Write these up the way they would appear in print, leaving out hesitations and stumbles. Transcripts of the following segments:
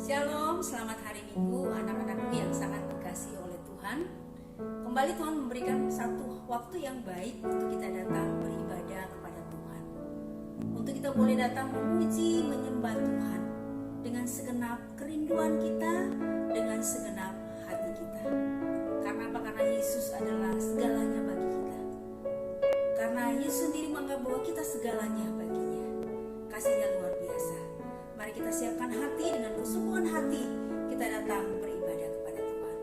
Shalom, selamat hari Minggu anak-anakku yang sangat dikasihi oleh Tuhan. Kembali Tuhan memberikan satu waktu yang baik untuk kita datang beribadah kepada Tuhan. Untuk kita boleh datang memuji, menyembah Tuhan dengan segenap kerinduan kita, dengan segenap hati kita. Karena apa? Karena Yesus adalah segalanya bagi kita. Karena Yesus sendiri menganggap bahwa kita segalanya baginya. Kasihnya luar biasa. Mari kita siapkan hati dengan kesungguhan hati. Kita datang beribadah kepada Tuhan.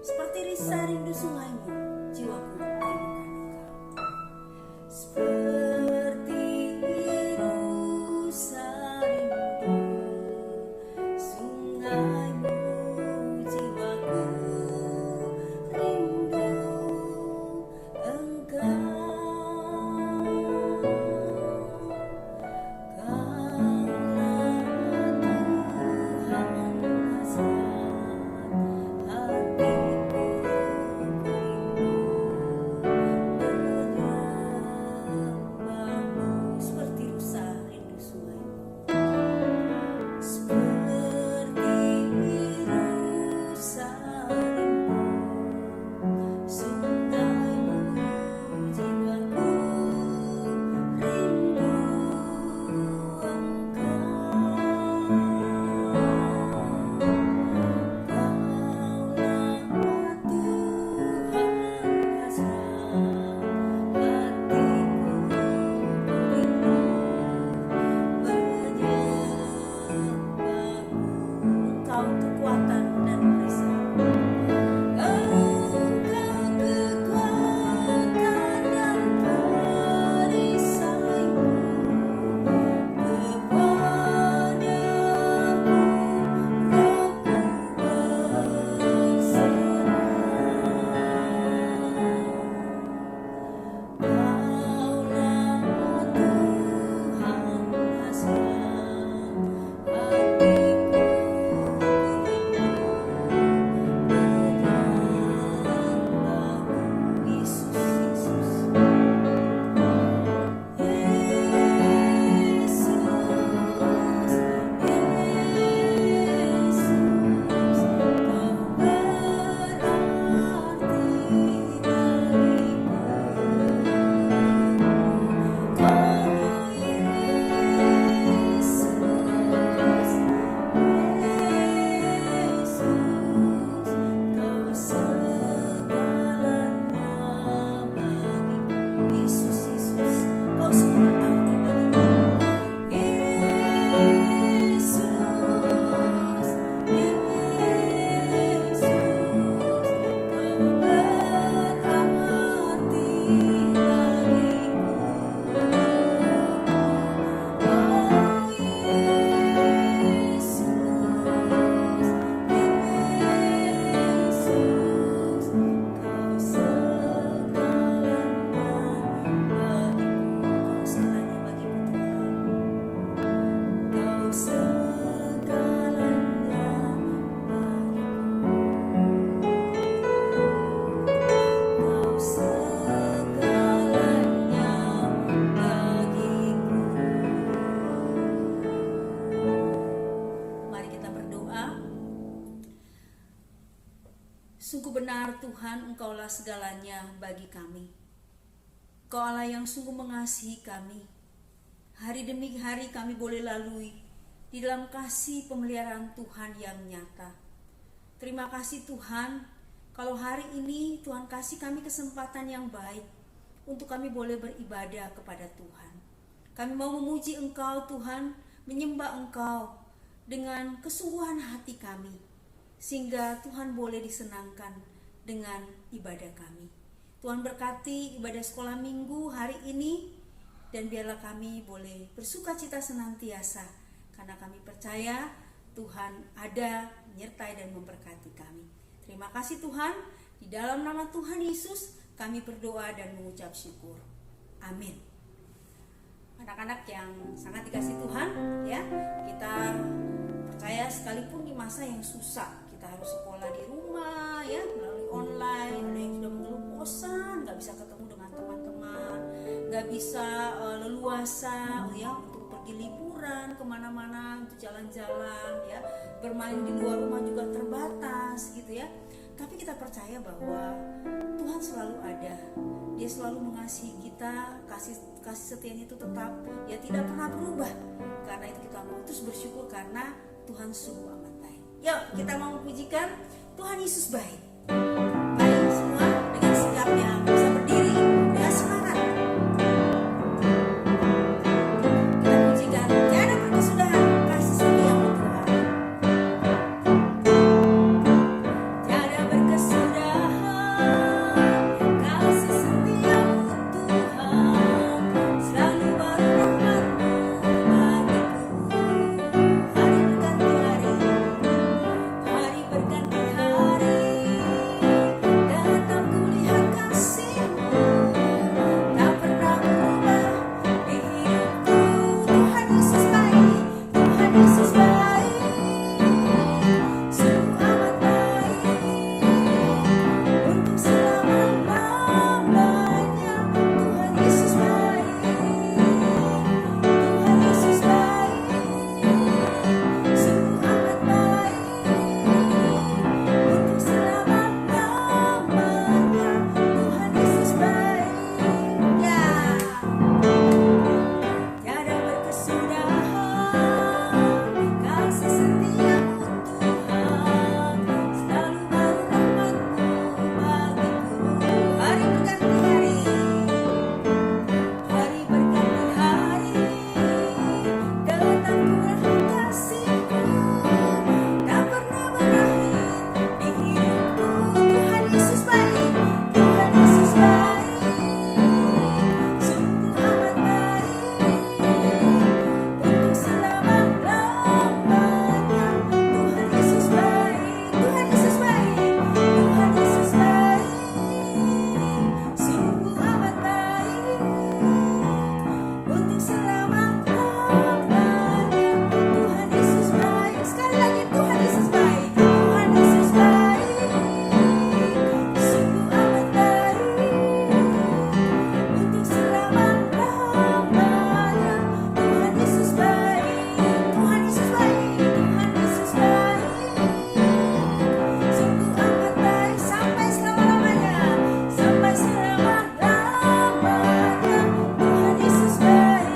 Seperti risa rindu sungaimu, jiwaku merindukan Engkau. Seperti risa rindu sungaimu, jiwaku rindu Engkau. Sungguh benar Tuhan, Engkaulah segalanya bagi kami. Engkau Allah yang sungguh mengasihi kami. Hari demi hari kami boleh lalui di dalam kasih pemeliharaan Tuhan yang nyata. Terima kasih Tuhan, kalau hari ini Tuhan kasih kami kesempatan yang baik untuk kami boleh beribadah kepada Tuhan. Kami mau memuji Engkau Tuhan, menyembah Engkau dengan kesungguhan hati kami, sehingga Tuhan boleh disenangkan dengan ibadah kami. Tuhan berkati ibadah sekolah minggu hari ini, dan biarlah kami boleh bersukacita senantiasa, karena kami percaya Tuhan ada, menyertai dan memberkati kami. Terima kasih Tuhan, di dalam nama Tuhan Yesus kami berdoa dan mengucap syukur. Amin. Anak-anak yang sangat dikasihi Tuhan, ya, kita percaya sekalipun di masa yang susah, kita harus sekolah di rumah, ya, melalui online. Ada yang sudah mengeluh bosan, nggak bisa ketemu dengan teman-teman, nggak bisa leluasa, ya, untuk pergi liburan kemana-mana, untuk jalan-jalan, ya. bermain di luar rumah juga terbatas gitu ya. Tapi kita percaya bahwa Tuhan selalu ada. Dia selalu mengasihi kita, kasih setianya itu tetap, ya tidak pernah berubah. Karena itu kita mau terus bersyukur karena Tuhan sungguh amat baik. Yuk kita mau pujikan Tuhan Yesus baik. Baik semua dengan sikap yang bisa berdiri dengan semangat. Kita pujikan tiada berkesudahan kasih setiamu Tuhan. Tiada berkesudahan kasih setiamu Tuhan, selalu baru rahmat-Mu bagiku. Hari berganti hari, hari berganti hari, tetap kulihat kasih-Mu, tak pernah berubah di hidupku. Tuhan Yesus baik, Tuhan Yesus baik, sungguh amat baik, untuk selama-lamanya. Tuhan Yesus baik, Tuhan Yesus baik, sungguh amat baik, untuk selama-lamanya. Tuhan Yesus baik. Ya, tiada berkesudahan kasih setiamu Tuhan, selalu baru rahmat-Mu bagiku. Hari berganti hari, hari berganti hari, tetap kurang kasih-Mu, tak pernah berakhir di hidupku. Tuhan Yesus baik, Tuhan Yesus baik, sungguh amat baik, untuk selama-lamanya. Tuhan Yesus baik, Tuhan Yesus baik, Tuhan Yesus baik, sungguh amat baik, untuk selama-lamanya. Tuhan Yesus baik. Sekali lagi, Tuhan Yesus baik, Tuhan Yesus baik, sungguh amat baik, untuk selama-lamanya. Tuhan Yesus baik, Tuhan Yesus baik, Tuhan Yesus baik, sungguh amat baik, sampai selama-lamanya, sampai selama-lamanya. Tuhan Yesus baik,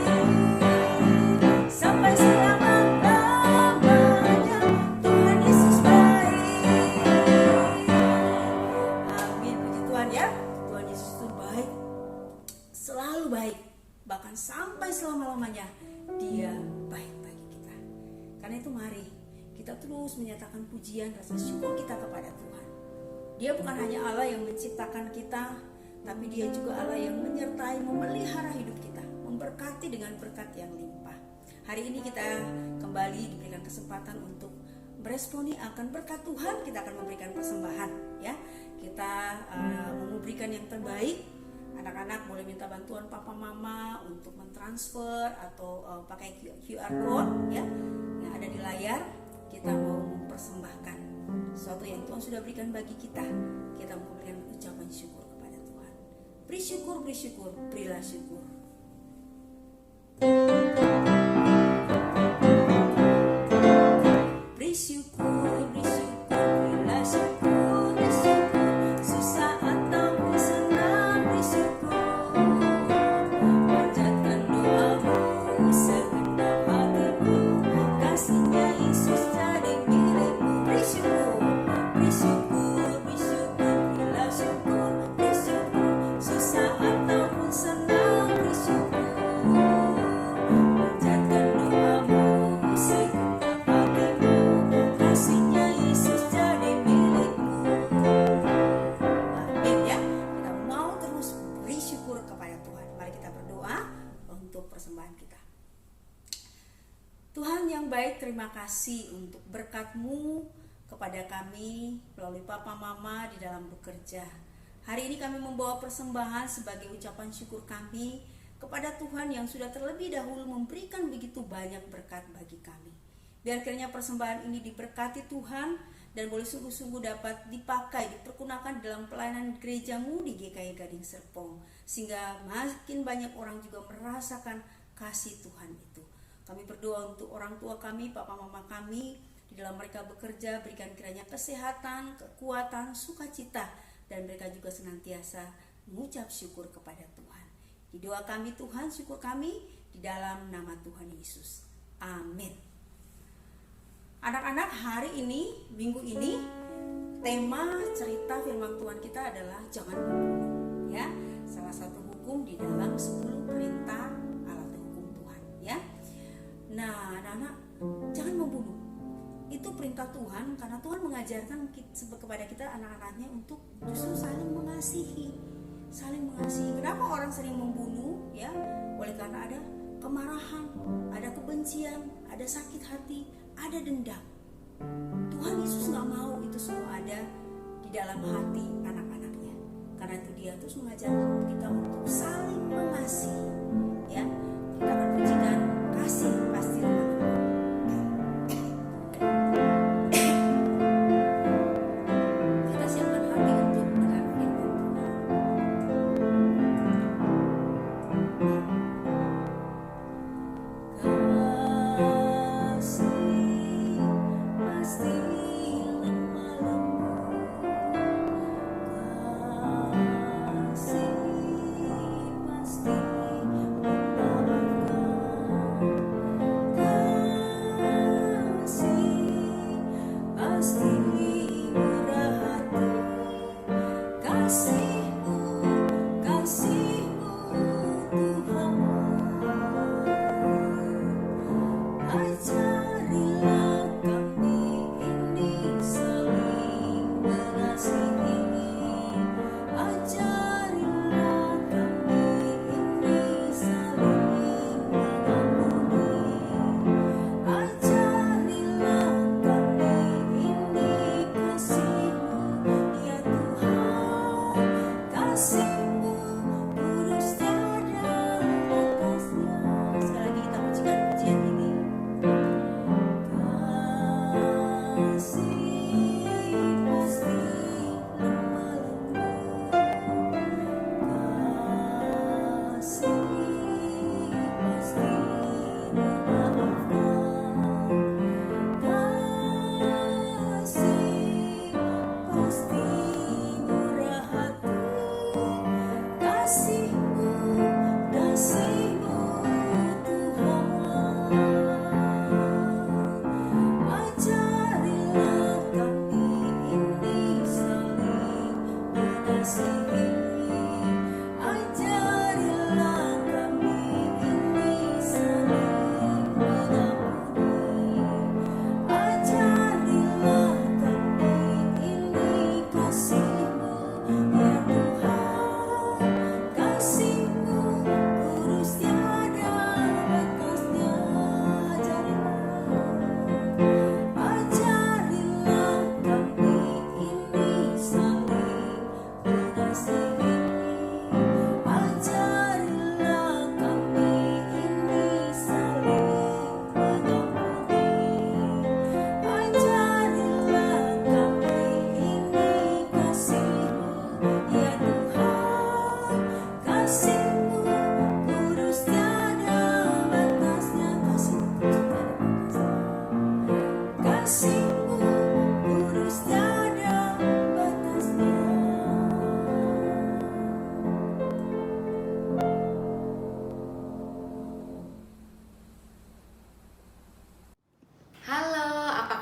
sampai selama-lamanya. Tuhan Yesus baik. Amin, puji Tuhan ya. Tuhan Yesus itu baik, selalu baik, bahkan sampai selama-lamanya Dia baik bagi kita. Karena itu mari kita terus menyatakan pujian rasa syukur kita kepada Tuhan. Dia bukan hanya Allah yang menciptakan kita, tapi Dia juga Allah yang menyertai, memelihara hidup kita, memberkati dengan berkat yang limpah. Hari ini kita kembali diberikan kesempatan untuk meresponi akan berkat Tuhan. Kita akan memberikan persembahan ya. Kita memberikan yang terbaik. Anak-anak boleh minta bantuan papa mama untuk mentransfer atau pakai QR code ya yang ada di layar. Kita mau mempersembahkan sesuatu yang Tuhan sudah berikan bagi kita. Kita memberikan ucapan syukur kepada Tuhan. Beri syukur, berilah syukur. Beri syukur, berilah syukur, beri syukur, susah ataupun senang, beri syukur. Panjatkan doamu segenap hatimu, kasih-Nya Yesus jadi milikmu. Beri syukur, berilah syukur, beri syukur, susah ataupun senang, beri syukur. Panjatkan doamu segenap hatimu, kasih-Nya Yesus jadi milikmu. Amin ya. Kita mau terus beri syukur kepada Tuhan. Mari kita berdoa untuk persembahan kita. Tuhan yang baik, terima kasih untuk berkat-Mu kepada kami melalui papa mama di dalam bekerja. Hari ini kami membawa persembahan sebagai ucapan syukur kami kepada Tuhan yang sudah terlebih dahulu memberikan begitu banyak berkat bagi kami. Biar kiranya persembahan ini diberkati Tuhan dan boleh sungguh-sungguh dapat dipakai, dipergunakan dalam pelayanan gereja-Mu di GKI Gading Serpong, sehingga makin banyak orang juga merasakan kasih Tuhan itu. Kami berdoa untuk orang tua kami, papa mama kami, Di dalam mereka bekerja, berikan kiranya kesehatan, kekuatan, sukacita, dan mereka juga senantiasa mengucap syukur kepada Tuhan. Di doa kami Tuhan, syukur kami di dalam nama Tuhan Yesus. Amin. Anak-anak, hari ini, minggu ini, tema cerita firman Tuhan kita adalah jangan membunuh, ya. Salah satu hukum di dalam 10 perintah alat hukum Tuhan, ya. Nah, anak-anak, jangan membunuh. Itu perintah Tuhan karena Tuhan mengajarkan kepada kita anak-anaknya untuk justru saling mengasihi. Saling mengasihi. Kenapa orang sering membunuh? Ya, oleh karena ada kemarahan, ada kebencian, ada sakit hati, ada dendam. Tuhan Yesus gak mau itu semua ada di dalam hati anak-anaknya. Karena itu dia terus mengajarkan kita untuk saling mengasihi. Ya, kita akan pujikan kasih pasti remah. Kita siapkan hati untuk mendengar firman Tuhan. Kasih pasti lemah lembut, kasih pasti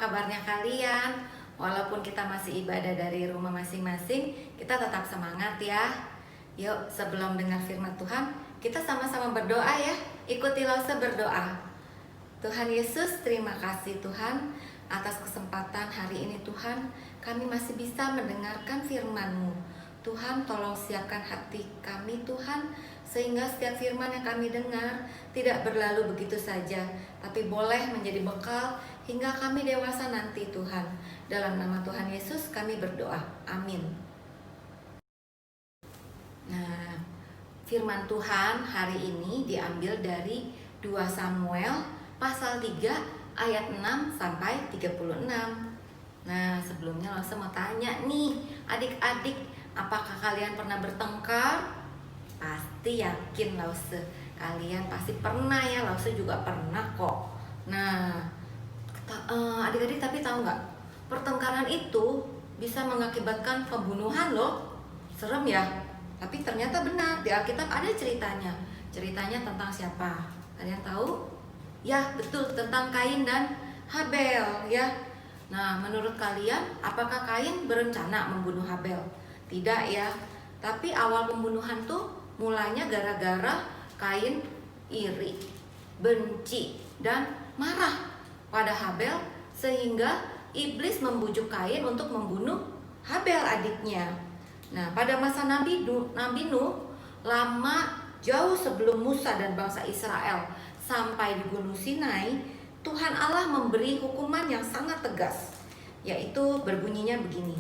kabarnya kalian? Walaupun kita masih ibadah dari rumah masing-masing, kita tetap semangat ya. Yuk, sebelum dengar firman Tuhan, kita sama-sama berdoa ya. Ikuti Lause berdoa. Tuhan Yesus, terima kasih Tuhan atas kesempatan hari ini Tuhan. Kami masih bisa mendengarkan firman-Mu. Tuhan, tolong siapkan hati kami Tuhan, sehingga setiap firman yang kami dengar tidak berlalu begitu saja, tapi boleh menjadi bekal hingga kami dewasa nanti Tuhan. Dalam nama Tuhan Yesus kami berdoa, amin. Nah, firman Tuhan hari ini diambil dari 2 Samuel pasal 3 ayat 6 sampai 36. Nah, sebelumnya Lause mau tanya nih, adik-adik, apakah kalian pernah bertengkar? Pasti yakin Lause, kalian pasti pernah ya, Lause juga pernah kok. Nah, Adik-adik tapi tahu nggak? Pertengkaran itu bisa mengakibatkan pembunuhan loh. Serem ya? Tapi ternyata benar, di Alkitab ada ceritanya. Ceritanya tentang siapa? Kalian tahu? Ya, betul, tentang Kain dan Habel ya. Nah, menurut kalian apakah Kain berencana membunuh Habel? Tidak ya. Tapi awal pembunuhan tuh mulanya gara-gara Kain iri, benci, dan marah pada Habel sehingga iblis membujuk Kain untuk membunuh Habel adiknya. Nah, pada masa Nabi Nuh, lama jauh sebelum Musa dan bangsa Israel sampai di Gunung Sinai, Tuhan Allah memberi hukuman yang sangat tegas, yaitu berbunyinya begini: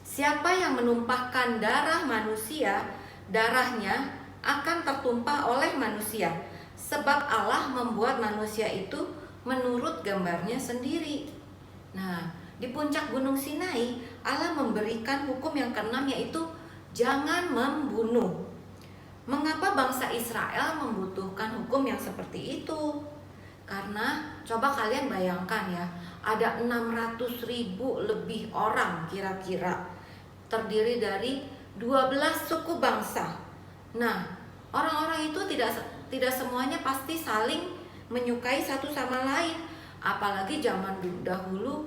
siapa yang menumpahkan darah manusia, darahnya akan tertumpah oleh manusia, sebab Allah membuat manusia itu menurut gambarnya sendiri. Nah, di puncak Gunung Sinai, Allah memberikan hukum yang keenam, yaitu jangan membunuh. Mengapa bangsa Israel membutuhkan hukum yang seperti itu? Karena coba kalian bayangkan ya, ada 600.000 lebih orang kira-kira, terdiri dari 12 suku bangsa. Nah, orang-orang itu tidak semuanya pasti saling menyukai satu sama lain. Apalagi zaman dahulu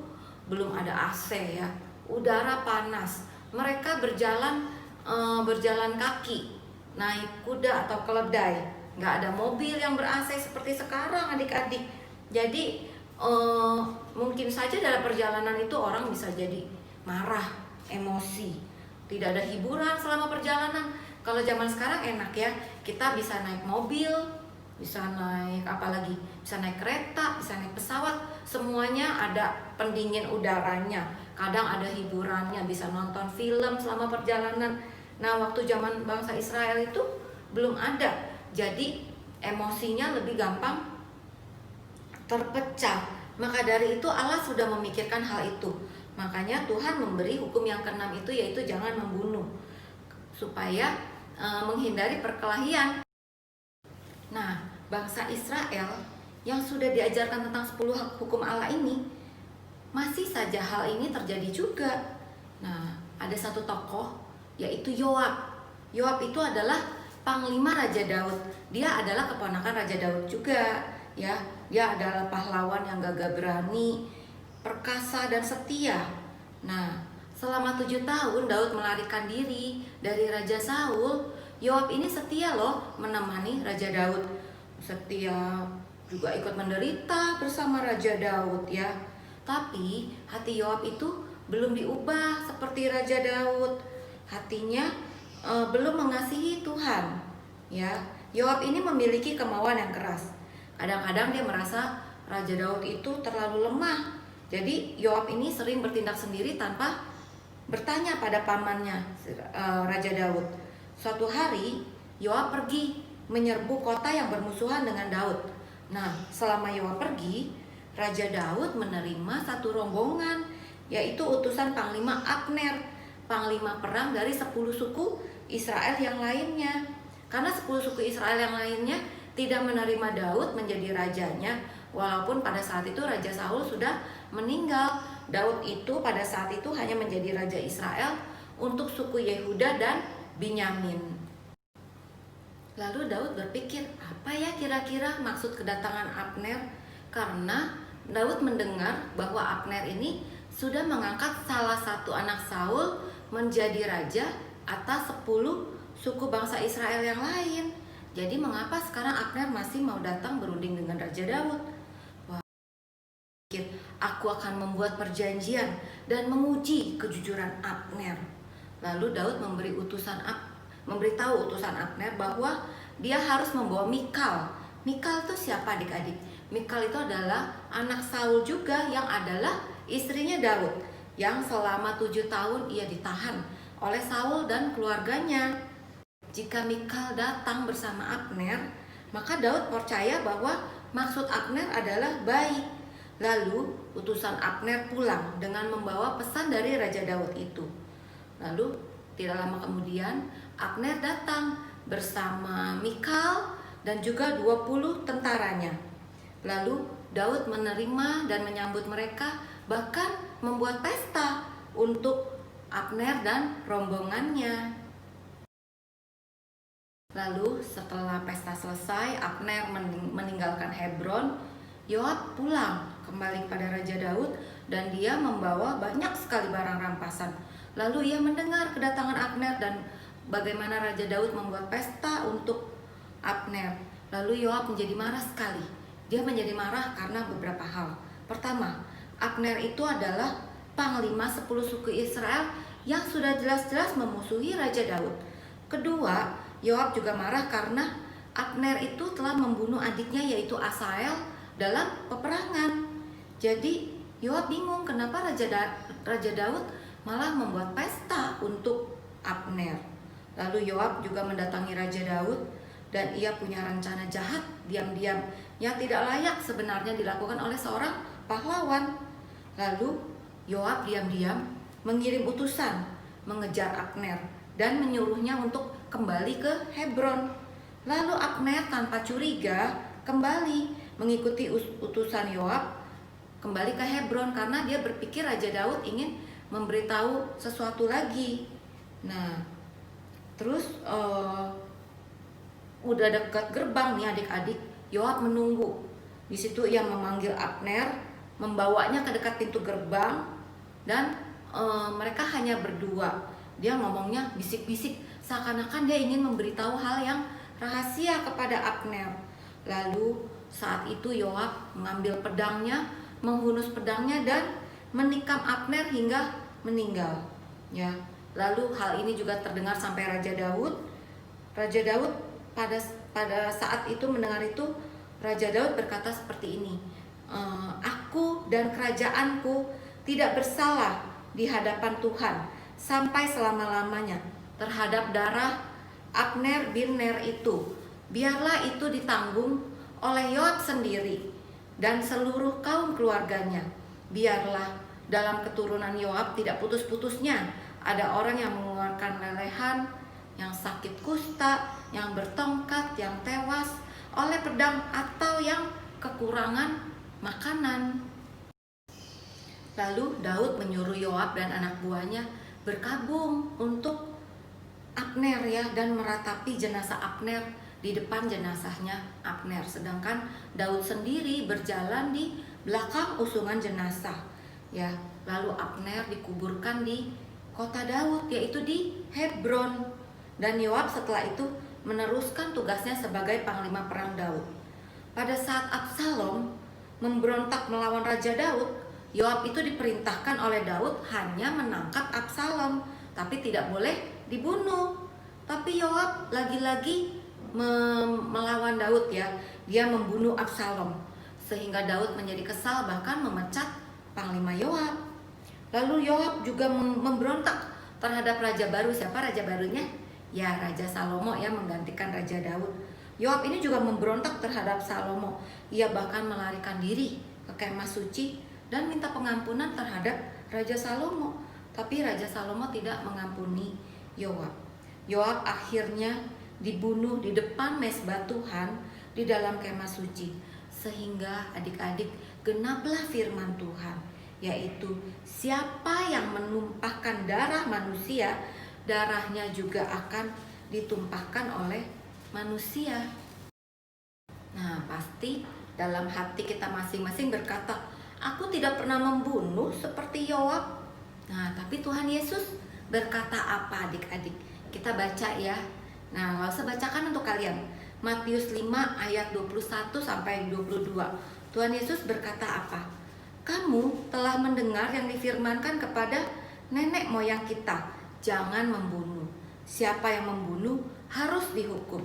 belum ada AC ya, udara panas. Mereka berjalan kaki, naik kuda atau keledai. Nggak ada mobil yang ber-AC seperti sekarang adik-adik. Jadi mungkin saja dalam perjalanan itu orang bisa jadi marah, emosi. Tidak ada hiburan selama perjalanan. Kalau zaman sekarang enak ya, kita bisa naik mobil, bisa naik apalagi, bisa naik kereta, bisa naik pesawat, semuanya ada pendingin udaranya. Kadang ada hiburannya, bisa nonton film selama perjalanan. Nah, waktu zaman bangsa Israel itu belum ada. Jadi emosinya lebih gampang terpecah. Maka dari itu Allah sudah memikirkan hal itu. Makanya Tuhan memberi hukum yang keenam itu, yaitu jangan membunuh, supaya menghindari perkelahian. Nah, bangsa Israel yang sudah diajarkan tentang 10 hukum Allah ini, masih saja hal ini terjadi juga. Nah, ada satu tokoh, yaitu Yoab. Yoab itu adalah panglima Raja Daud. Dia adalah keponakan Raja Daud juga, ya. Dia adalah pahlawan yang gagah berani, perkasa dan setia. Nah, selama 7 tahun Daud melarikan diri dari Raja Saul. Yoab ini setia loh menemani Raja Daud. Setia juga ikut menderita bersama Raja Daud ya. Tapi hati Yoab itu belum diubah seperti Raja Daud. Hatinya belum mengasihi Tuhan ya. Yoab ini memiliki kemauan yang keras. Kadang-kadang dia merasa Raja Daud itu terlalu lemah. Jadi Yoab ini sering bertindak sendiri tanpa bertanya pada pamannya Raja Daud. Suatu hari Yoab pergi menyerbu kota yang bermusuhan dengan Daud. Nah, selama Yoab pergi, Raja Daud menerima satu rombongan, yaitu utusan Panglima Abner, panglima perang dari 10 suku Israel yang lainnya. Karena 10 suku Israel yang lainnya tidak menerima Daud menjadi rajanya, walaupun pada saat itu Raja Saul sudah meninggal. Daud itu pada saat itu hanya menjadi Raja Israel untuk suku Yehuda dan Binyamin. Lalu Daud berpikir, apa ya kira-kira maksud kedatangan Abner? Karena Daud mendengar bahwa Abner ini sudah mengangkat salah satu anak Saul menjadi raja atas 10 suku bangsa Israel yang lain. Jadi mengapa sekarang Abner masih mau datang berunding dengan Raja Daud? Wah, aku akan membuat perjanjian dan menguji kejujuran Abner. Lalu Daud memberitahu utusan Abner bahwa dia harus membawa Mikal. Mikal itu siapa adik-adik? Mikal itu adalah anak Saul juga, yang adalah istrinya Daud, yang selama 7 tahun ia ditahan oleh Saul dan keluarganya. Jika Mikal datang bersama Abner, maka Daud percaya bahwa maksud Abner adalah baik. Lalu utusan Abner pulang dengan membawa pesan dari Raja Daud itu. Lalu tidak lama kemudian Abner datang bersama Mikal dan juga 20 tentaranya. Lalu Daud menerima dan menyambut mereka, bahkan membuat pesta untuk Abner dan rombongannya. Lalu setelah pesta selesai, Abner meninggalkan Hebron. Yoab pulang kembali kepada Raja Daud dan dia membawa banyak sekali barang rampasan. Lalu ia mendengar kedatangan Abner dan bagaimana Raja Daud membuat pesta untuk Abner. Lalu Yoab menjadi marah sekali. Dia menjadi marah karena beberapa hal. Pertama, Abner itu adalah panglima 10 suku Israel yang sudah jelas-jelas memusuhi Raja Daud. Kedua, Yoab juga marah karena Abner itu telah membunuh adiknya yaitu Asael dalam peperangan. Jadi Yoab bingung kenapa Raja Daud malah membuat pesta untuk Abner. Lalu Yoab juga mendatangi Raja Daud dan ia punya rencana jahat diam-diam yang tidak layak sebenarnya dilakukan oleh seorang pahlawan. Lalu Yoab diam-diam mengirim utusan mengejar Abner dan menyuruhnya untuk kembali ke Hebron. Lalu Abner tanpa curiga kembali mengikuti utusan Yoab kembali ke Hebron karena dia berpikir Raja Daud ingin memberitahu sesuatu lagi. Nah, terus udah dekat gerbang nih adik-adik, Yoab menunggu. Di situ ia memanggil Abner, membawanya ke dekat pintu gerbang dan mereka hanya berdua. Dia ngomongnya bisik-bisik seakan-akan dia ingin memberitahu hal yang rahasia kepada Abner. Lalu saat itu Yoab mengambil pedangnya, menghunus pedangnya dan menikam Abner hingga meninggal. Ya. Lalu hal ini juga terdengar sampai Raja Daud. Raja Daud pada saat itu mendengar itu, Raja Daud berkata seperti ini, aku dan kerajaanku tidak bersalah di hadapan Tuhan sampai selama-lamanya terhadap darah Abner bin Ner itu. Biarlah itu ditanggung oleh Yoab sendiri dan seluruh kaum keluarganya. Biarlah dalam keturunan Yoab tidak putus-putusnya ada orang yang mengeluarkan lelehan, yang sakit kusta, yang bertongkat, yang tewas oleh pedang atau yang kekurangan makanan. Lalu Daud menyuruh Yoab dan anak buahnya berkabung untuk Abner ya, dan meratapi jenazah Abner di depan jenazahnya Abner, sedangkan Daud sendiri berjalan di belakang usungan jenazah ya. Lalu Abner dikuburkan di kota Daud yaitu di Hebron, dan Yoab setelah itu meneruskan tugasnya sebagai panglima perang Daud. Pada saat Absalom memberontak melawan Raja Daud, Yoab itu diperintahkan oleh Daud hanya menangkap Absalom, tapi tidak boleh dibunuh. Tapi Yoab lagi-lagi melawan Daud ya, dia membunuh Absalom, sehingga Daud menjadi kesal bahkan memecat panglima Yoab. Lalu Yoab juga memberontak terhadap raja baru. Siapa raja barunya? Ya, Raja Salomo yang menggantikan Raja Daud. Yoab ini juga memberontak terhadap Salomo. Ia bahkan melarikan diri ke kemah suci dan minta pengampunan terhadap Raja Salomo. Tapi Raja Salomo tidak mengampuni Yoab. Yoab akhirnya dibunuh di depan mezbah Tuhan di dalam kemah suci, sehingga adik-adik genaplah firman Tuhan, yaitu siapa yang menumpahkan darah manusia, darahnya juga akan ditumpahkan oleh manusia. Nah, pasti dalam hati kita masing-masing berkata, aku tidak pernah membunuh seperti Yoab. Nah, tapi Tuhan Yesus berkata apa adik-adik? Kita baca ya. Nah, gak usah bacakan untuk kalian. Matius 5 ayat 21 sampai 22. Tuhan Yesus berkata apa? Kamu telah mendengar yang difirmankan kepada nenek moyang kita, jangan membunuh. Siapa yang membunuh harus dihukum.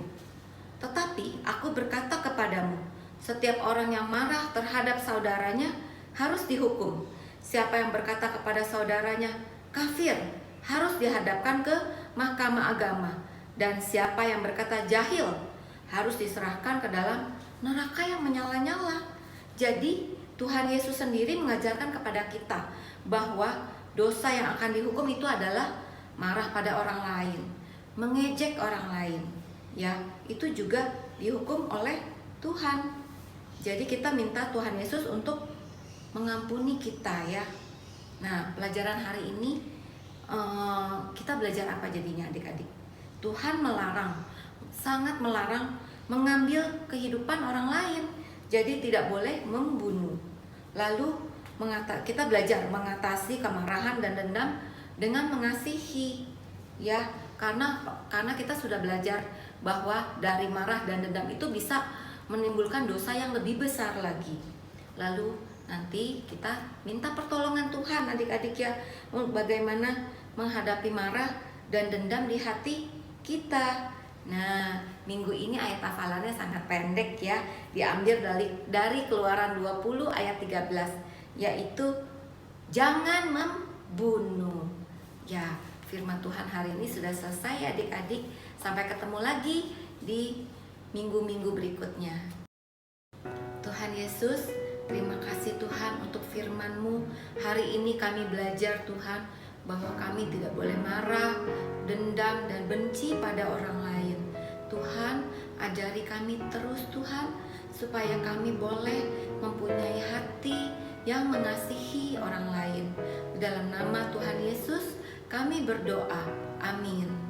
Tetapi aku berkata kepadamu, setiap orang yang marah terhadap saudaranya harus dihukum. Siapa yang berkata kepada saudaranya kafir harus dihadapkan ke mahkamah agama. Dan siapa yang berkata jahil harus diserahkan ke dalam neraka yang menyala-nyala. Jadi Tuhan Yesus sendiri mengajarkan kepada kita bahwa dosa yang akan dihukum itu adalah marah pada orang lain, mengejek orang lain. Ya, itu juga dihukum oleh Tuhan. Jadi kita minta Tuhan Yesus untuk mengampuni kita ya. Nah, pelajaran hari ini kita belajar apa jadinya adik-adik? Tuhan melarang, sangat melarang mengambil kehidupan orang lain. Jadi tidak boleh membunuh. Lalu kita belajar mengatasi kemarahan dan dendam dengan mengasihi ya, karena kita sudah belajar bahwa dari marah dan dendam itu bisa menimbulkan dosa yang lebih besar lagi. Lalu nanti kita minta pertolongan Tuhan adik-adik ya, bagaimana menghadapi marah dan dendam di hati kita. Nah, minggu ini ayat hafalannya sangat pendek ya, diambil dari Keluaran 20 ayat 13, yaitu jangan membunuh. Ya, firman Tuhan hari ini sudah selesai adik-adik. Sampai ketemu lagi di minggu-minggu berikutnya. Tuhan Yesus, terima kasih Tuhan untuk firman-Mu. Hari ini kami belajar Tuhan bahwa kami tidak boleh marah, dendam, dan benci pada orang lain. Tuhan, ajari kami terus Tuhan, supaya kami boleh mempunyai hati yang mengasihi orang lain. Dalam nama Tuhan Yesus kami berdoa. Amin.